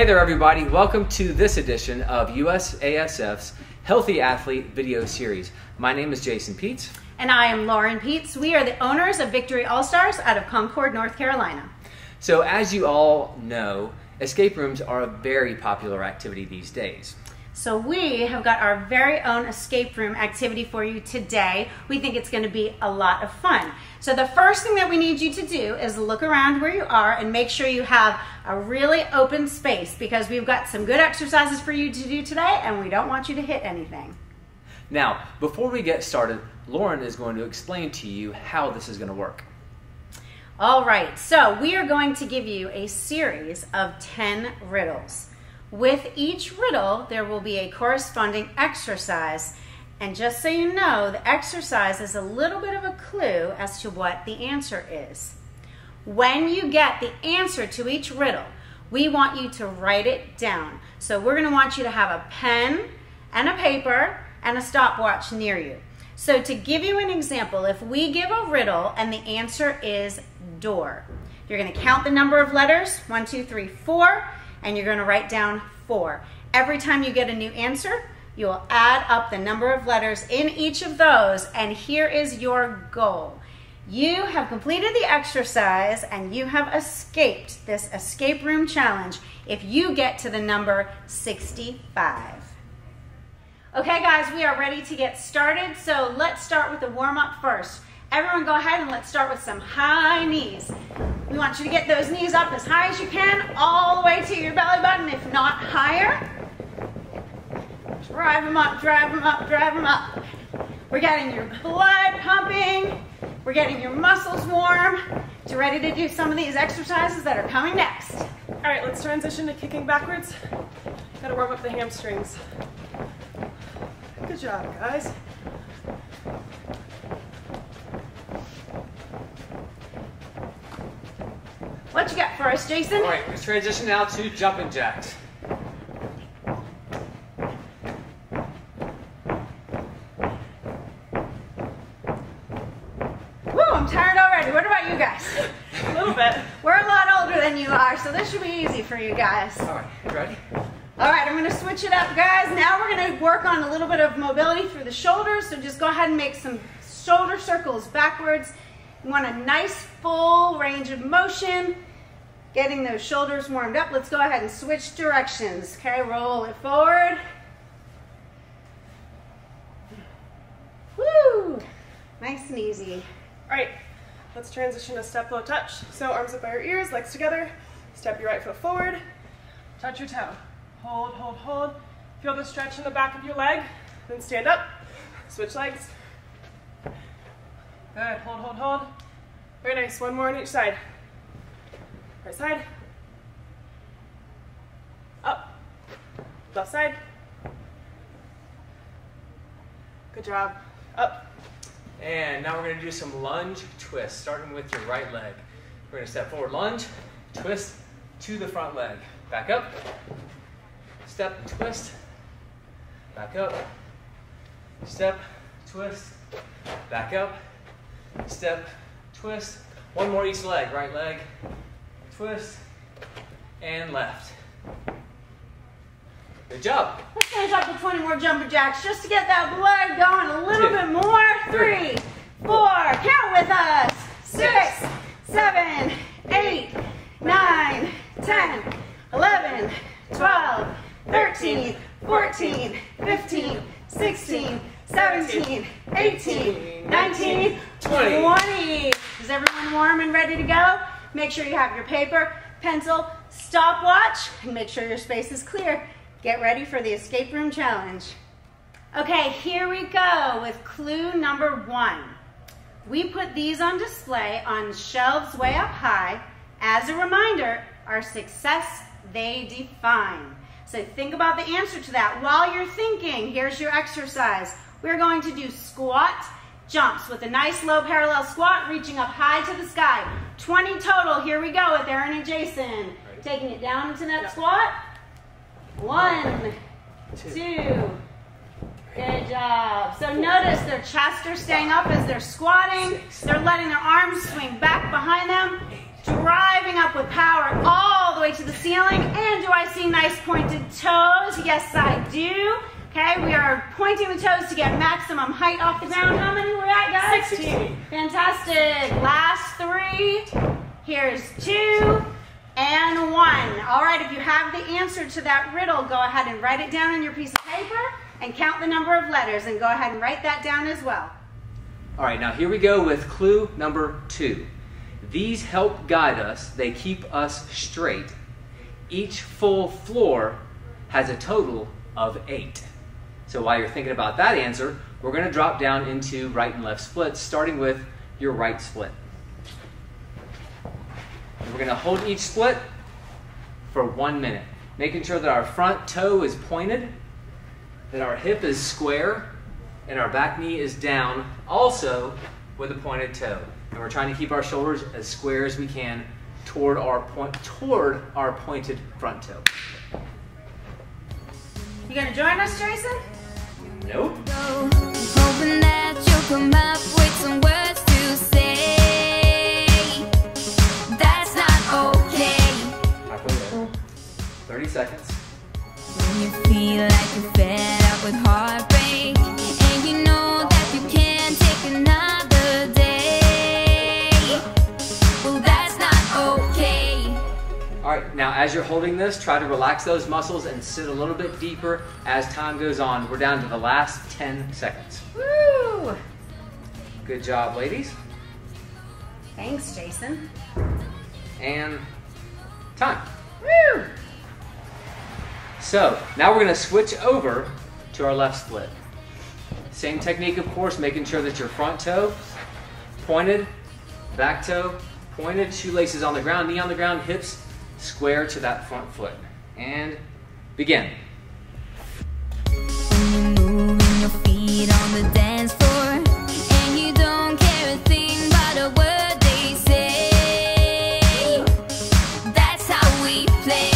Hey there everybody, welcome to this edition of USASF's Healthy Athlete video series. My name is Jason Peetz. And I am Lauren Peetz. We are the owners of Victory All-Stars out of Concord, North Carolina. So as you all know, escape rooms are a very popular activity these days. So we have got our very own escape room activity for you today. We think it's going to be a lot of fun. So the first thing that we need you to do is look around where you are and make sure you have a really open space, because we've got some good exercises for you to do today and we don't want you to hit anything. Now, before we get started, Lauren is going to explain to you how this is going to work. All right, so we are going to give you a series of 10 riddles. With each riddle, there will be a corresponding exercise. And just so you know, the exercise is a little bit of a clue as to what the answer is. When you get the answer to each riddle, we want you to write it down. So we're going to want you to have a pen and a paper and a stopwatch near you. So to give you an example, if we give a riddle and the answer is door, you're going to count the number of letters, 1, 2, 3, 4, and you're going to write down 4. Every time you get a new answer, you will add up the number of letters in each of those, and here is your goal. You have completed the exercise and you have escaped this escape room challenge if you get to the number 65. Okay guys, we are ready to get started, so let's start with the warm-up first. Everyone go ahead and let's start with some high knees. We want you to get those knees up as high as you can, all the way to your belly button, if not higher. Drive them up, drive them up, drive them up. We're getting your blood pumping. We're getting your muscles warm. You're ready to do some of these exercises that are coming next. All right, let's transition to kicking backwards. Gotta warm up the hamstrings. Good job, guys. What you got for us, Jason? All right, let's transition now to jumping jacks. Woo, I'm tired already. What about you guys? A little bit. We're a lot older than you are, so this should be easy for you guys. All right, you ready? All right, I'm going to switch it up, guys. Now we're going to work on a little bit of mobility through the shoulders, so just go ahead and make some shoulder circles backwards. You want a nice full range of motion. Getting those shoulders warmed up. Let's go ahead and switch directions. Okay, roll it forward. Woo! Nice and easy. All right, let's transition to step low touch. So arms up by your ears, legs together. Step your right foot forward. Touch your toe. Hold, hold, hold. Feel the stretch in the back of your leg. Then stand up. Switch legs. Good, hold, hold, hold. Very nice, one more on each side. Right side. Up. Left side. Good job. Up. And now we're going to do some lunge twists, starting with your right leg. We're going to step forward, lunge, twist to the front leg. Back up. Step, twist. Back up. Step, twist. Back up. Step, twist. One more each leg. Right leg, twist, and left. Good job. Let's finish up with 20 more jumping jacks just to get that blood going a little bit more. 3, 4, count with us. 6, 7, 8, 9, 10, 11, 12, 13, 14, 15, 16, 17, 18, 19, 20. Is everyone warm and ready to go? Make sure you have your paper, pencil, stopwatch, and make sure your space is clear. Get ready for the escape room challenge. Okay, here we go with clue number 1. We put these on display on shelves way up high. As a reminder, our success they define. So think about the answer to that. While you're thinking, here's your exercise. We're going to do squat jumps with a nice low parallel squat, reaching up high to the sky. 20 total. Here we go with Erin and Jason. Taking it down into that squat. 1, 2. Good job. So notice their chests are staying up as they're squatting. They're letting their arms swing back behind them, driving up with power all the way to the ceiling. And do I see nice pointed toes? Yes, I do. Okay, we are pointing the toes to get maximum height off the ground. How many we're at, guys? 16. Fantastic. Last 3. Here's 2 and 1. All right, if you have the answer to that riddle, go ahead and write it down on your piece of paper and count the number of letters, and go ahead and write that down as well. All right, now here we go with clue number 2. These help guide us. They keep us straight. Each full floor has a total of 8. So while you're thinking about that answer, we're going to drop down into right and left splits, starting with your right split. And we're going to hold each split for 1 minute, making sure that our front toe is pointed, that our hip is square, and our back knee is down, also with a pointed toe. And we're trying to keep our shoulders as square as we can toward our pointed front toe. You gonna join us, Jason? Nope. Hoping that you'll come up with some words to say. That's not okay. Halfway there. 30 seconds. When you feel like you're fed up with heartbreak, and you know that you can't take another day. Well, that's not okay. All right, now as you're holding this, try to relax those muscles and sit a little bit deeper as time goes on. We're down to the last 10 seconds. Woo! Good job, ladies. Thanks, Jason. And time. Woo! So now we're going to switch over to our left split. Same technique, of course, making sure that your front toe pointed, back toe pointed, shoelaces on the ground, knee on the ground, hips square to that front foot. And begin. When you're moving your feet on the dance floor, and you don't care a thing about a word they say. That's how we play.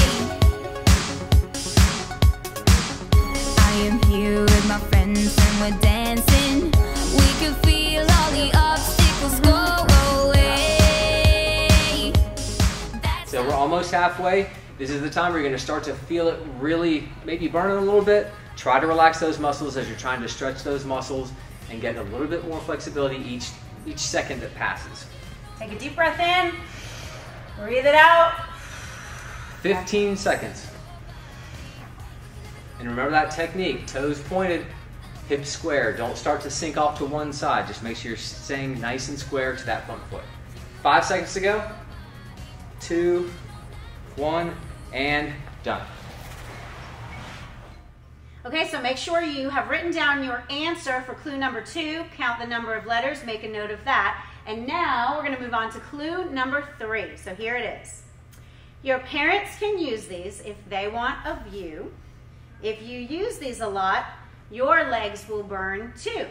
I am here with my friends and we're dancing. We can feel all the obstacles go away. So we're almost halfway. This is the time where you're going to start to feel it really maybe burning a little bit. Try to relax those muscles as you're trying to stretch those muscles and get a little bit more flexibility each second that passes. Take a deep breath in. Breathe it out. 15 seconds. And remember that technique, toes pointed, hips square. Don't start to sink off to one side. Just make sure you're staying nice and square to that front foot. 5 seconds to go. 2, 1, and done. Okay, so make sure you have written down your answer for clue number 2. Count the number of letters, make a note of that. And now we're going to move on to clue number 3. So here it is. Your parents can use these if they want a view. If you use these a lot, your legs will burn too.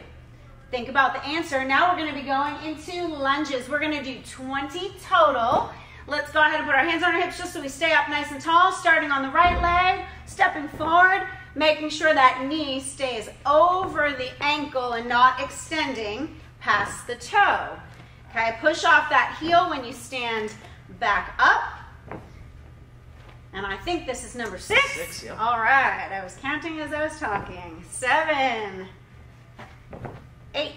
Think about the answer. Now we're going to be going into lunges. We're going to do 20 total. Let's go ahead and put our hands on our hips just so we stay up nice and tall, starting on the right leg, stepping forward, making sure that knee stays over the ankle and not extending past the toe. Okay, push off that heel when you stand back up. And I think this is number 6. 6, yeah. All right, I was counting as I was talking. 7, 8.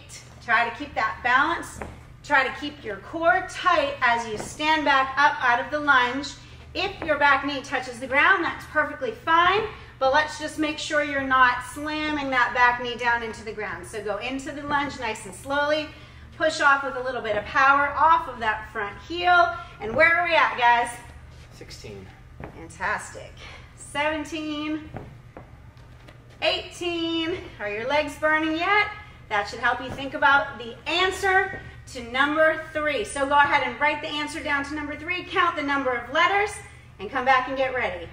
Try to keep that balance. Try to keep your core tight as you stand back up out of the lunge. If your back knee touches the ground, that's perfectly fine. But let's just make sure you're not slamming that back knee down into the ground. So go into the lunge nice and slowly. Push off with a little bit of power off of that front heel. And where are we at, guys? 16. Fantastic. 17, 18. Are your legs burning yet? That should help you think about the answer to number 3. So go ahead and write the answer down to number 3, count the number of letters, and come back and get ready.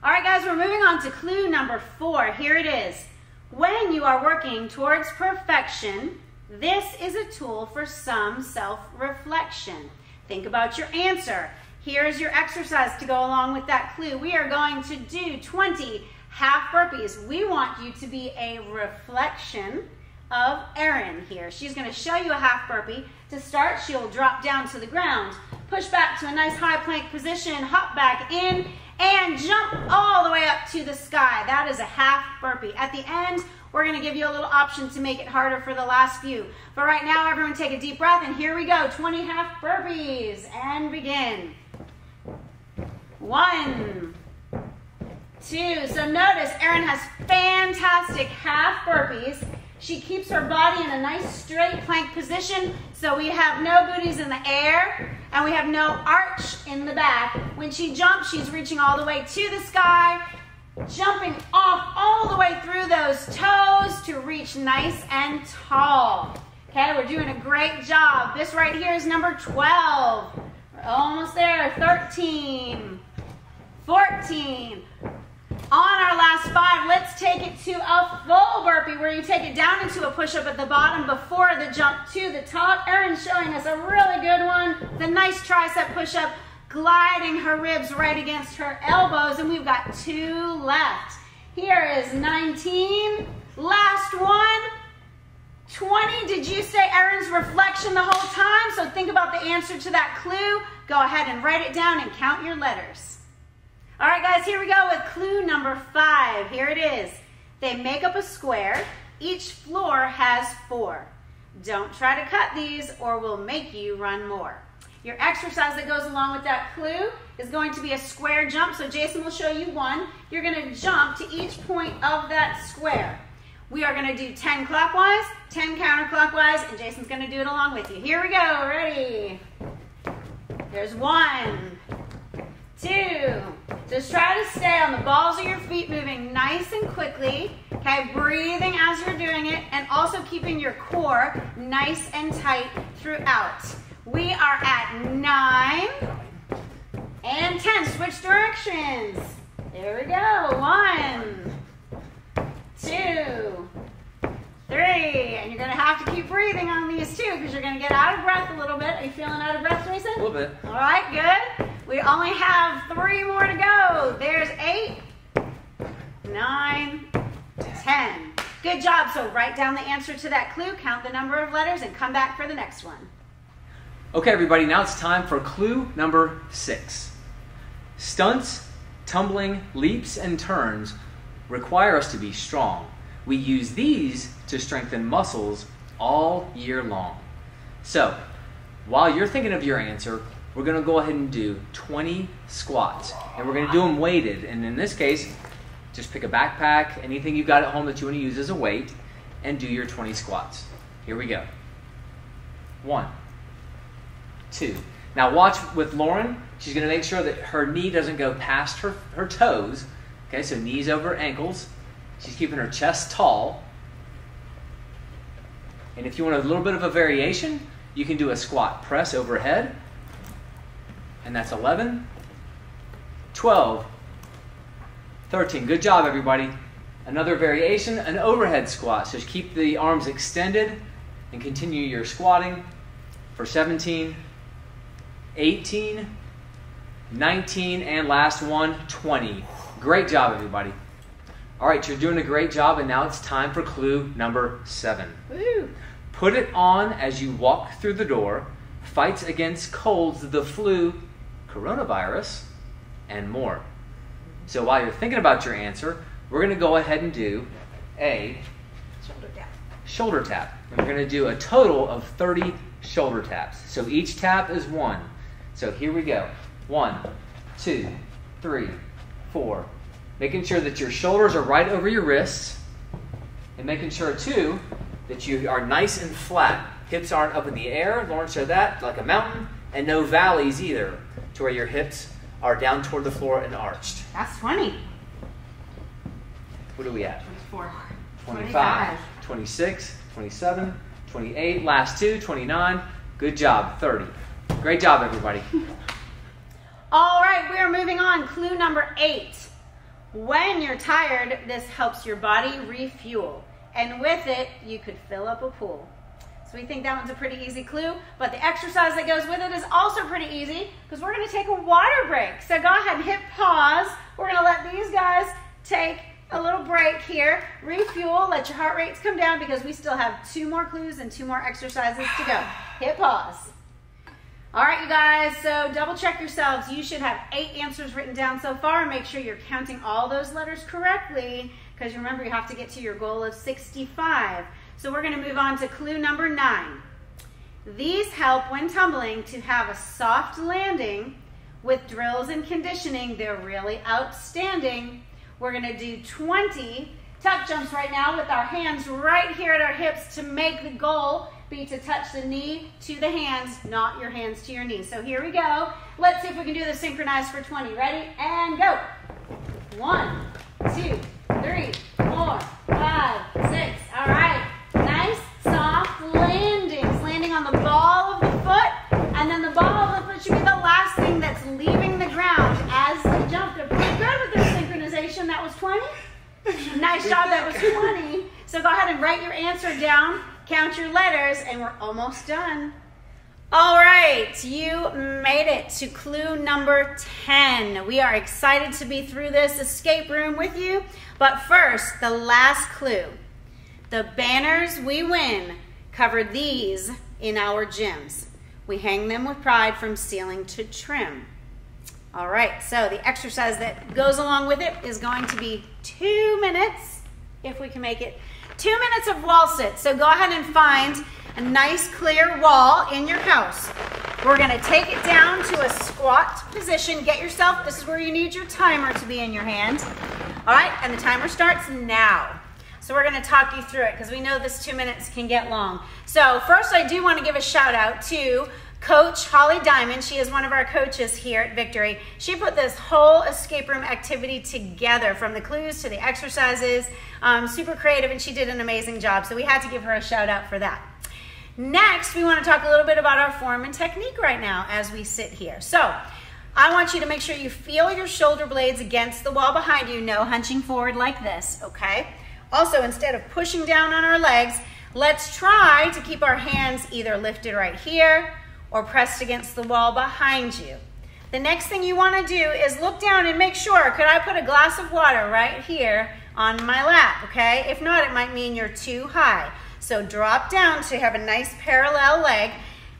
All right, guys, we're moving on to clue number 4. Here it is. When you are working towards perfection, this is a tool for some self-reflection. Think about your answer. Here's your exercise to go along with that clue. We are going to do 20 half burpees. We want you to be a reflection of Erin here. She's going to show you a half burpee. To start, she'll drop down to the ground, push back to a nice high plank position, hop back in, and jump all the way up to the sky. That is a half burpee. At the end, we're gonna give you a little option to make it harder for the last few. But right now, everyone take a deep breath, and here we go. 20 half burpees, and begin. 1, 2, so notice Erin has fantastic half burpees. She keeps her body in a nice straight plank position, so we have no booties in the air, and we have no arch in the back. When she jumps, she's reaching all the way to the sky, jumping off all the way through those toes to reach nice and tall. Okay, we're doing a great job. This right here is number 12. We're almost there. 13, 14. On our last 5, let's take it to a full burpee where you take it down into a push-up at the bottom before the jump to the top. Erin's showing us a really good one. The nice tricep push-up, gliding her ribs right against her elbows, and we've got 2 left. Here is 19. Last one. 20. Did you say Erin's reflection the whole time? So think about the answer to that clue. Go ahead and write it down and count your letters. All right, guys, here we go with clue number 5. Here it is. They make up a square. Each floor has 4. Don't try to cut these or we'll make you run more. Your exercise that goes along with that clue is going to be a square jump. So Jason will show you one. You're going to jump to each point of that square. We are going to do 10 clockwise, 10 counterclockwise, and Jason's going to do it along with you. Here we go. Ready? There's 1, 2. Just try to stay on the balls of your feet, moving nice and quickly. Okay, breathing as you're doing it, and also keeping your core nice and tight throughout. We are at 9 and 10. Switch directions. There we go. 1, 2, 3. And you're going to have to keep breathing on these too because you're going to get out of breath a little bit. Are you feeling out of breath, Jason? A little bit. All right, good. We only have 3 more to go. There's 8, 9, 10. Good job. So write down the answer to that clue, count the number of letters, and come back for the next one. Okay, everybody, now it's time for clue number 6. Stunts, tumbling, leaps, and turns require us to be strong. We use these to strengthen muscles all year long. So, while you're thinking of your answer, we're going to go ahead and do 20 squats. And we're going to do them weighted. And in this case, just pick a backpack, anything you've got at home that you want to use as a weight, and do your 20 squats. Here we go. 1, 2. Now watch with Lauren. She's going to make sure that her knee doesn't go past her toes. Okay, so knees over ankles. She's keeping her chest tall. And if you want a little bit of a variation, you can do a squat press overhead. And that's 11, 12, 13. Good job, everybody. Another variation, an overhead squat. So just keep the arms extended and continue your squatting for 17, 18, 19, and last one, 20. Great job, everybody. All right, you're doing a great job, and now it's time for clue number 7. Woo. Put it on as you walk through the door. Fights against colds, the flu, coronavirus, and more. So while you're thinking about your answer, we're going to go ahead and do a shoulder tap. And we're going to do a total of 30 shoulder taps. So each tap is 1. So here we go. 1, 2, 3, 4. Making sure that your shoulders are right over your wrists. And making sure, too, that you are nice and flat. Hips aren't up in the air. Lauren showed that, like a mountain. And no valleys either, to where your hips are down toward the floor and arched. That's 20. What are we at? 24. 25, 26, 27, 28, last 2, 29. Good job, 30. Great job, everybody. All right, we are moving on. Clue number 8. When you're tired, this helps your body refuel. And with it, you could fill up a pool. So we think that one's a pretty easy clue, but the exercise that goes with it is also pretty easy because we're going to take a water break. So go ahead and hit pause. We're going to let these guys take a little break here, refuel, let your heart rates come down because we still have 2 more clues and 2 more exercises to go. Hit pause. All right, you guys, so double check yourselves. You should have 8 answers written down so far. Make sure you're counting all those letters correctly, because remember, you have to get to your goal of 65. So we're going to move on to clue number 9. These help when tumbling to have a soft landing. With drills and conditioning, they're really outstanding. We're going to do 20 tuck jumps right now with our hands right here at our hips to make the goal be to touch the knee to the hands, not your hands to your knees. So here we go. Let's see if we can do this synchronized for 20. Ready? And go. 1, 2, 3, 4, 5, 6. All right. Nice, soft landings. Landing on the ball of the foot, and then the ball of the foot should be the last thing that's leaving the ground as the jump. They're pretty good with their synchronization. That was 20. Nice job. That was 20. So go ahead and write your answer down. Count your letters, and we're almost done. All right, you made it to clue number 10. We are excited to be through this escape room with you. But first, the last clue. The banners we win cover these in our gyms. We hang them with pride from ceiling to trim. All right, so the exercise that goes along with it is going to be 2 minutes, if we can make it. 2 minutes of wall sit. So go ahead and find a nice clear wall in your house. We're going to take it down to a squat position. Get yourself, this is where you need your timer to be in your hand. All right, and the timer starts now. So we're going to talk you through it because we know this 2 minutes can get long. So first I do want to give a shout out to Coach Holly Diamond. She is one of our coaches here at Victory. She put this whole escape room activity together, from the clues to the exercises. Super creative, and she did an amazing job. So we had to give her a shout out for that. Next, we want to talk a little bit about our form and technique right now as we sit here. So I want you to make sure you feel your shoulder blades against the wall behind you. No hunching forward like this, okay? Also, instead of pushing down on our legs, let's try to keep our hands either lifted right here or pressed against the wall behind you. The next thing you want to do is look down and make sure, could I put a glass of water right here on my lap, okay? If not, it might mean you're too high. So drop down to have a nice parallel leg.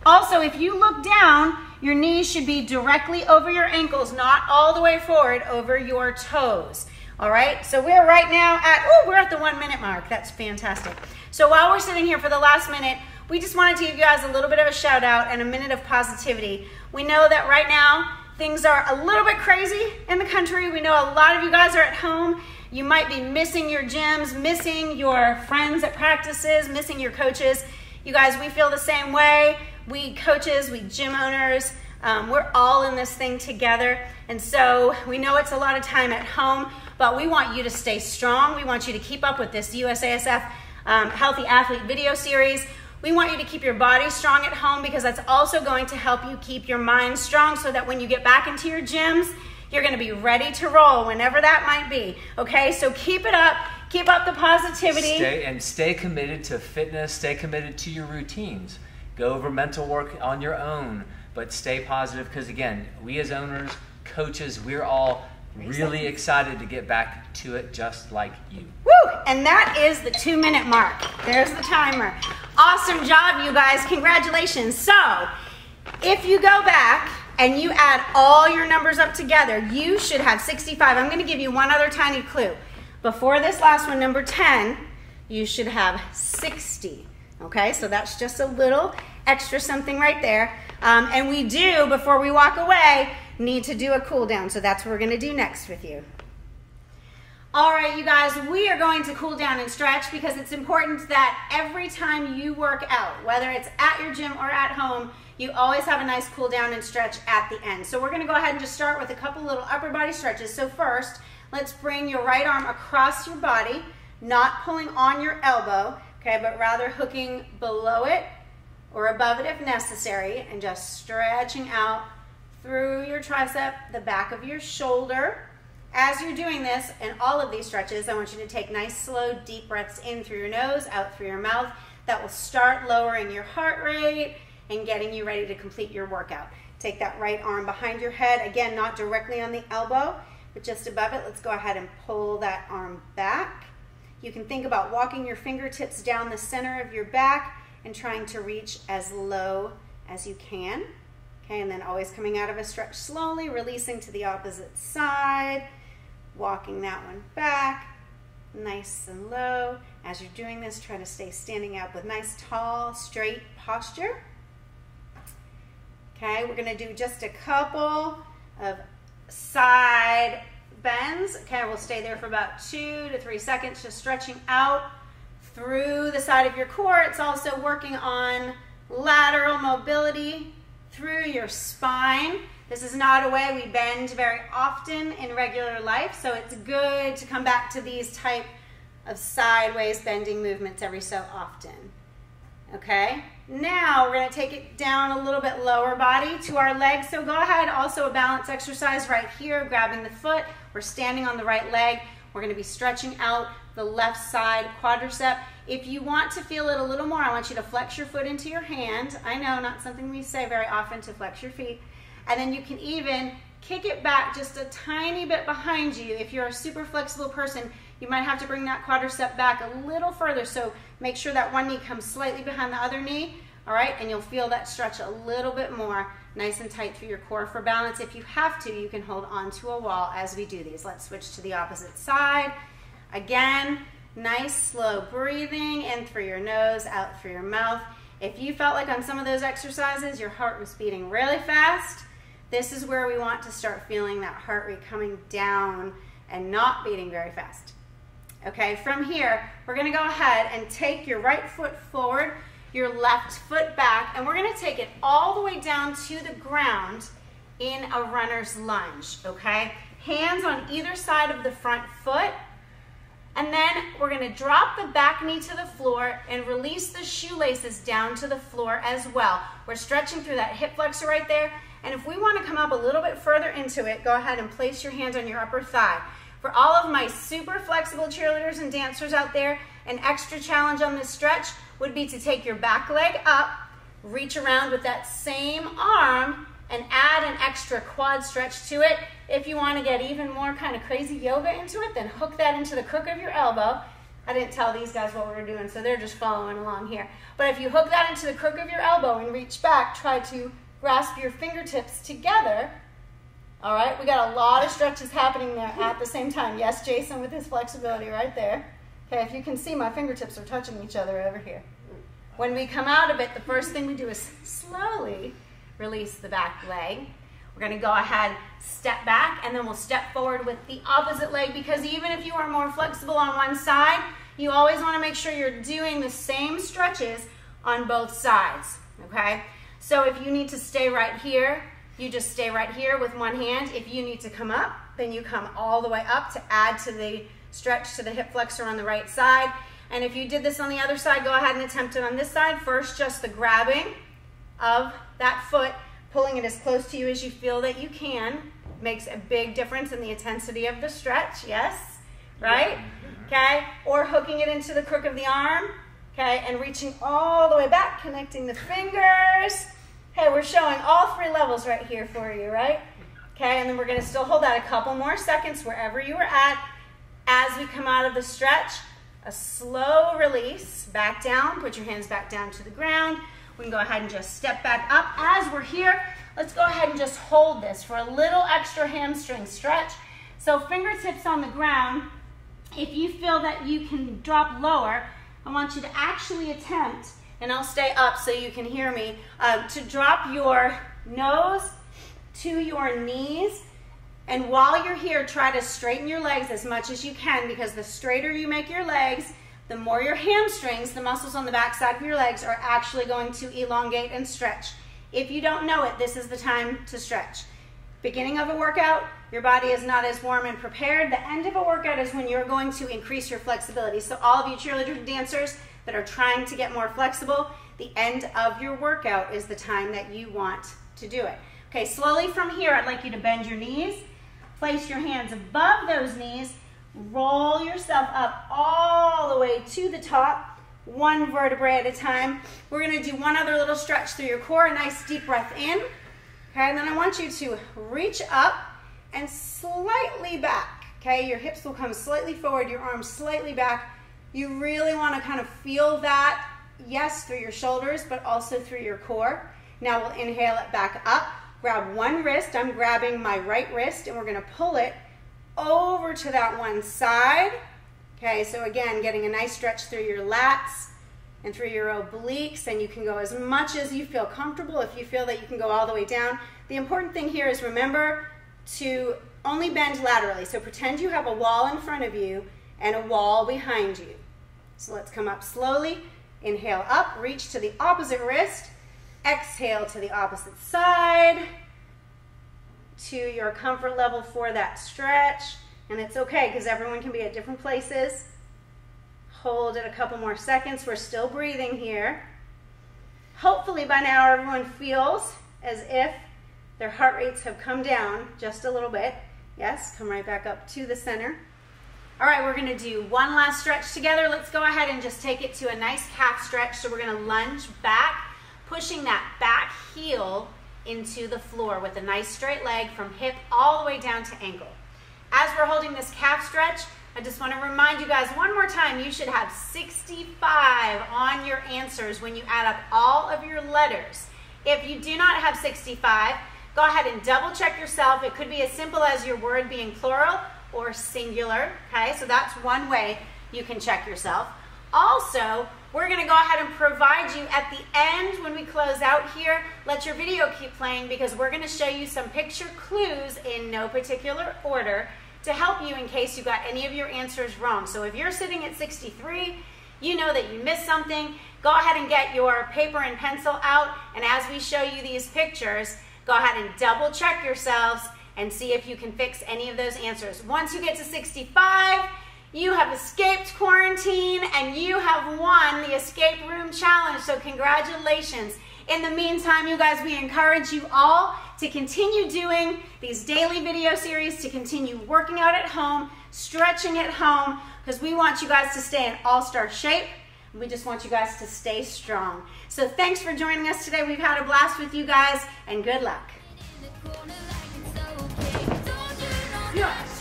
Also, if you look down, your knees should be directly over your ankles, not all the way forward over your toes. All right, so we're right now at, we're at the 1 minute mark. That's fantastic. So while we're sitting here for the last minute, we just wanted to give you guys a little bit of a shout out and a minute of positivity. We know that right now, things are a little bit crazy in the country. We know a lot of you guys are at home. You might be missing your gyms, missing your friends at practices, missing your coaches. You guys, we feel the same way. We coaches, we gym owners, we're all in this thing together. And so we know it's a lot of time at home, but we want you to stay strong. We want you to keep up with this USASF Healthy Athlete video series. We want you to keep your body strong at home, because that's also going to help you keep your mind strong, so that when you get back into your gyms, you're going to be ready to roll whenever that might be. Okay, so keep it up. Keep up the positivity. Stay committed to fitness. Stay committed to your routines. Go over mental work on your own, but stay positive, because again, we as owners, coaches, we're all really excited to get back to it just like you. Woo! And that is the 2 minute mark. There's the timer. Awesome job, you guys. Congratulations. So, if you go back and you add all your numbers up together, you should have 65. I'm going to give you one other tiny clue. Before this last one, number 10, you should have 60. Okay, so that's just a little extra something right there. And we do, before we walk away, need to do a cool down. So that's what we're going to do next with you. All right, you guys, we are going to cool down and stretch, because it's important that every time you work out, whether it's at your gym or at home, you always have a nice cool down and stretch at the end. So we're going to go ahead and just start with a couple little upper body stretches. So first, let's bring your right arm across your body, not pulling on your elbow, okay, but rather hooking below it or above it if necessary, and just stretching out through your tricep, the back of your shoulder. As you're doing this and all of these stretches, I want you to take nice, slow, deep breaths in through your nose, out through your mouth. That will start lowering your heart rate and getting you ready to complete your workout. Take that right arm behind your head. Again, not directly on the elbow, but just above it. Let's go ahead and pull that arm back. You can think about walking your fingertips down the center of your back and trying to reach as low as you can. Okay, and then always coming out of a stretch slowly, releasing to the opposite side, walking that one back, nice and low. As you're doing this, try to stay standing up with nice, tall, straight posture. Okay, we're gonna do just a couple of side bends. Okay, we'll stay there for about 2 to 3 seconds, just stretching out through the side of your core. It's also working on lateral mobility through your spine. This is not a way we bend very often in regular life, so it's good to come back to these type of sideways bending movements every so often. Okay, now we're going to take it down a little bit lower body to our legs. So go ahead, also a balance exercise right here, grabbing the foot. We're standing on the right leg. We're going to be stretching out the left side quadricep. If you want to feel it a little more, I want you to flex your foot into your hand. I know, not something we say very often, to flex your feet. And then you can even kick it back just a tiny bit behind you. If you're a super flexible person, you might have to bring that quadricep back a little further. So make sure that one knee comes slightly behind the other knee, all right? And you'll feel that stretch a little bit more, nice and tight through your core. For balance, if you have to, you can hold onto a wall as we do these. Let's switch to the opposite side. Again, nice slow breathing in through your nose, out through your mouth. If you felt like on some of those exercises your heart was beating really fast, this is where we want to start feeling that heart rate coming down and not beating very fast. Okay, from here, we're gonna go ahead and take your right foot forward, your left foot back, and we're gonna take it all the way down to the ground in a runner's lunge, okay? Hands on either side of the front foot, and then we're gonna drop the back knee to the floor and release the shoelaces down to the floor as well. We're stretching through that hip flexor right there, and if we wanna come up a little bit further into it, go ahead and place your hands on your upper thigh. For all of my super flexible cheerleaders and dancers out there, an extra challenge on this stretch would be to take your back leg up, reach around with that same arm, and add an extra quad stretch to it. If you want to get even more kind of crazy yoga into it, then hook that into the crook of your elbow. I didn't tell these guys what we were doing, so they're just following along here. But if you hook that into the crook of your elbow and reach back, try to grasp your fingertips together. All right, we got a lot of stretches happening there at the same time. Yes, Jason, with his flexibility right there. Okay, if you can see, my fingertips are touching each other over here. When we come out of it, the first thing we do is slowly release the back leg. We're gonna go ahead, step back, and then we'll step forward with the opposite leg, because even if you are more flexible on one side, you always wanna make sure you're doing the same stretches on both sides, okay? So if you need to stay right here, you just stay right here with one hand. If you need to come up, then you come all the way up to add to the stretch to the hip flexor on the right side. And if you did this on the other side, go ahead and attempt it on this side. First, just the grabbing of that foot, pulling it as close to you as you feel that you can. Makes a big difference in the intensity of the stretch, yes? Right? Okay? Or hooking it into the crook of the arm, okay? And reaching all the way back, connecting the fingers. Okay, we're showing all 3 levels right here for you, right? Okay, and then we're gonna still hold that a couple more seconds wherever you were at. As we come out of the stretch, a slow release, back down, put your hands back down to the ground. We can go ahead and just step back up. As we're here, let's go ahead and just hold this for a little extra hamstring stretch. So fingertips on the ground. If you feel that you can drop lower, I want you to actually attempt, and I'll stay up so you can hear me, to drop your nose to your knees. And while you're here, try to straighten your legs as much as you can, because the straighter you make your legs, the more your hamstrings, the muscles on the back side of your legs, are actually going to elongate and stretch. If you don't know it, this is the time to stretch. Beginning of a workout, your body is not as warm and prepared. The end of a workout is when you're going to increase your flexibility. So all of you cheerleader dancers that are trying to get more flexible, the end of your workout is the time that you want to do it. Okay, slowly from here, I'd like you to bend your knees, place your hands above those knees, roll yourself up all the way to the top, one vertebrae at a time. We're gonna do one other little stretch through your core, a nice deep breath in. Okay, and then I want you to reach up and slightly back. Okay, your hips will come slightly forward, your arms slightly back. You really want to kind of feel that, yes, through your shoulders, but also through your core. Now we'll inhale it back up. grab one wrist. I'm grabbing my right wrist, and we're going to pull it over to that one side. Okay, so again, getting a nice stretch through your lats and through your obliques, and you can go as much as you feel comfortable. If you feel that you can go all the way down. The important thing here is remember to only bend laterally. So pretend you have a wall in front of you and a wall behind you. So let's come up slowly. Inhale up, reach to the opposite wrist. Exhale to the opposite side to your comfort level for that stretch. And it's okay because everyone can be at different places. Hold it a couple more seconds. We're still breathing here. Hopefully by now everyone feels as if their heart rates have come down just a little bit. Yes, come right back up to the center. All right, we're gonna do one last stretch together. Let's go ahead and just take it to a nice calf stretch. So we're gonna lunge back, pushing that back heel into the floor with a nice straight leg from hip all the way down to ankle. As we're holding this calf stretch, I just want to remind you guys one more time, you should have 65 on your answers when you add up all of your letters. If you do not have 65, go ahead and double check yourself. It could be as simple as your word being plural or singular, okay? So that's one way you can check yourself. Also, we're gonna go ahead and provide you at the end when we close out here. Let your video keep playing because we're gonna show you some picture clues in no particular order to help you in case you got any of your answers wrong. So if you're sitting at 63, you know that you missed something, go ahead and get your paper and pencil out, and as we show you these pictures, go ahead and double check yourselves and see if you can fix any of those answers. Once you get to 65, you have escaped quarantine and you have won the escape room challenge, so congratulations. In the meantime, you guys, we encourage you all to continue doing these daily video series, to continue working out at home, stretching at home, because we want you guys to stay in all-star shape. We just want you guys to stay strong. So thanks for joining us today. We've had a blast with you guys, and good luck. Yes.